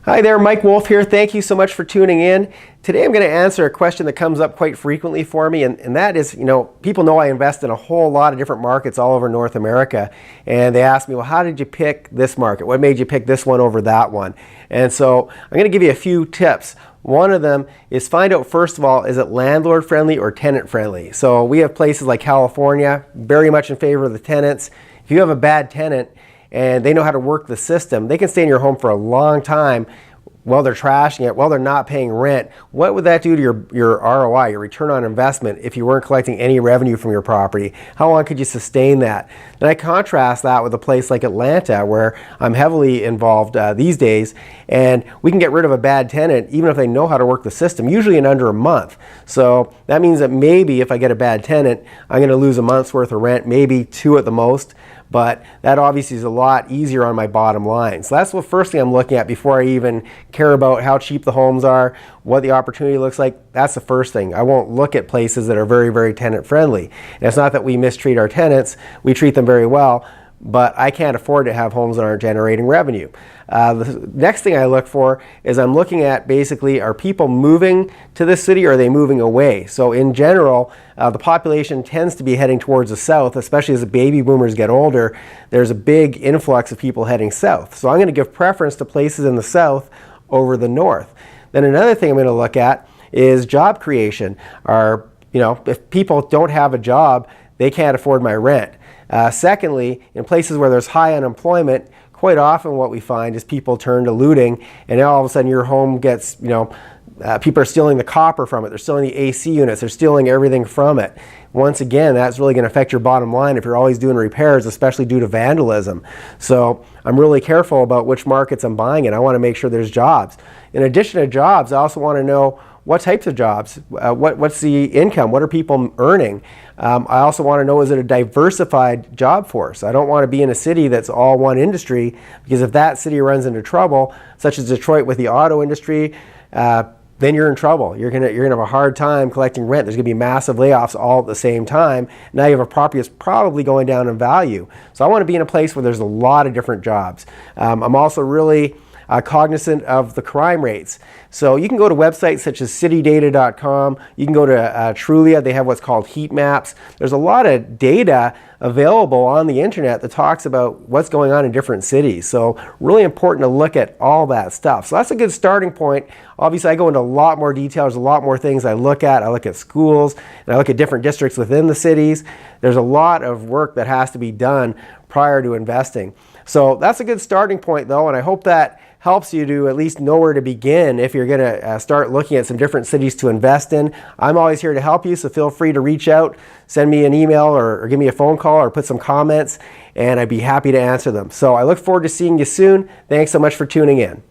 Hi there, Mike Wolf here. Thank you so much for tuning in. Today I'm going to answer a question that comes up quite frequently for me, and that is, people know I invest in a whole lot of different markets all over North America, and they ask me, well, how did you pick this market? What made you pick this one over that one? And so I'm going to give you a few tips. One of them is find out, first of all, is it landlord friendly or tenant friendly? So we have places like California, very much in favor of the tenants. If you have a bad tenant, and they know how to work the system, they can stay in your home for a long time while they're trashing it, while they're not paying rent. What would that do to your ROI, your return on investment, if you weren't collecting any revenue from your property? How long could you sustain that? And I contrast that with a place like Atlanta, where I'm heavily involved these days, and we can get rid of a bad tenant even if they know how to work the system, usually in under a month. So that means that maybe if I get a bad tenant, I'm going to lose a month's worth of rent, maybe two at the most. But that obviously is a lot easier on my bottom line. So that's the first thing I'm looking at before I even care about how cheap the homes are, what the opportunity looks like. That's the first thing. I won't look at places that are very, very tenant friendly. And it's not that we mistreat our tenants. We treat them very well, but I can't afford to have homes that aren't generating revenue. The next thing I look for is I'm looking at basically, are people moving to this city or are they moving away? So in general, the population tends to be heading towards the south, especially as the baby boomers get older. There's a big influx of people heading south. So I'm going to give preference to places in the south over the north. Then another thing I'm going to look at is job creation. If people don't have a job, they can't afford my rent. Secondly, in places where there's high unemployment, quite often what we find is people turn to looting, and now all of a sudden your home gets, people are stealing the copper from it, they're stealing the AC units, they're stealing everything from it. Once again, that's really going to affect your bottom line if you're always doing repairs, especially due to vandalism. So I'm really careful about which markets I'm buying in. I want to make sure there's jobs. In addition to jobs, I also want to know what types of jobs, what's the income, what are people earning? I also want to know, is it a diversified job force? I don't want to be in a city that's all one industry, because if that city runs into trouble, such as Detroit with the auto industry, then you're in trouble. You're gonna have a hard time collecting rent. There's gonna be massive layoffs all at the same time. Now you have a property that's probably going down in value. So I want to be in a place where there's a lot of different jobs. I'm also really cognizant of the crime rates. So you can go to websites such as citydata.com. You can go to Trulia. They have what's called heat maps. There's a lot of data available on the internet that talks about what's going on in different cities. So really important to look at all that stuff. So that's a good starting point. Obviously, I go into a lot more detail. There's a lot more things I look at. I look at schools, and I look at different districts within the cities. There's a lot of work that has to be done prior to investing. So that's a good starting point, though, and I hope that helps you to at least know where to begin if you're going to start looking at some different cities to invest in. I'm always here to help you, so feel free to reach out, send me an email or give me a phone call or put some comments, and I'd be happy to answer them. So I look forward to seeing you soon. Thanks so much for tuning in.